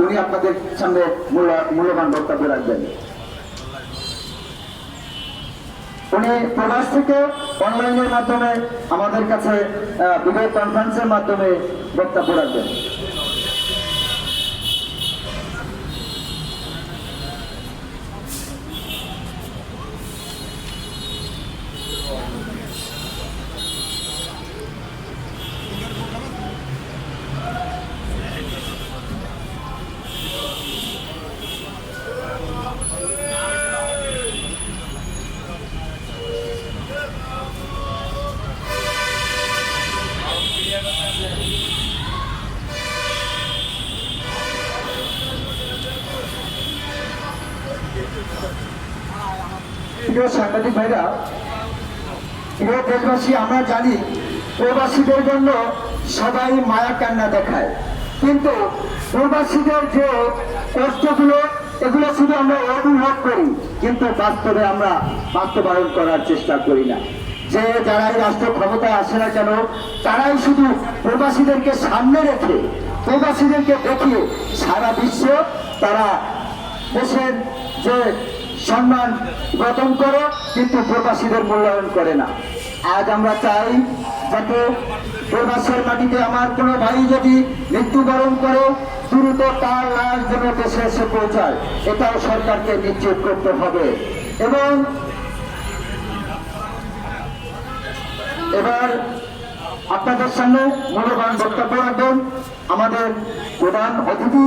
উনি আপনাদের সামনে মূল্যবান বক্তব্য রাখবেন। উনি প্রবাস থেকে অনলাইনের মাধ্যমে আমাদের কাছে ভিডিও কনফারেন্সের মাধ্যমে বক্তব্য রাখবেন। প্রিয় সাংবাদিক ভাইরা, প্রিয় দেশবাসী, আমরা জানি প্রবাসীদের জন্য সবাই মায়া কান্না দেখায়, কিন্তু প্রবাসীদের যে কষ্টগুলো এগুলো শুধু আমরা অনুভব করি, কিন্তু বাস্তবে আমরা বাস্তবায়ন করার চেষ্টা করি না। যে যারাই রাষ্ট্র ক্ষমতায় আসে না কেন, তারাই শুধু প্রবাসীদেরকে সামনে রেখে প্রবাসীদেরকে দেখিয়ে সারা বিশ্ব তারা দেশের যে সম্মান গঠন করে, কিন্তু প্রবাসীদের মূল্যায়ন করে না। আজ আমরা চাই যাতে প্রবাসের মাটিতে আমার কোনো ভাই যদি মৃত্যুবরণ করে দ্রুত তার লাশ যেন দেশে এসে পৌঁছায়, এটাও সরকারকে নিশ্চিত করতে হবে। এবং এবার আপনাদের সামনে মূল্যবান বক্তব্য রাখবেন আমাদের প্রধান অতিথি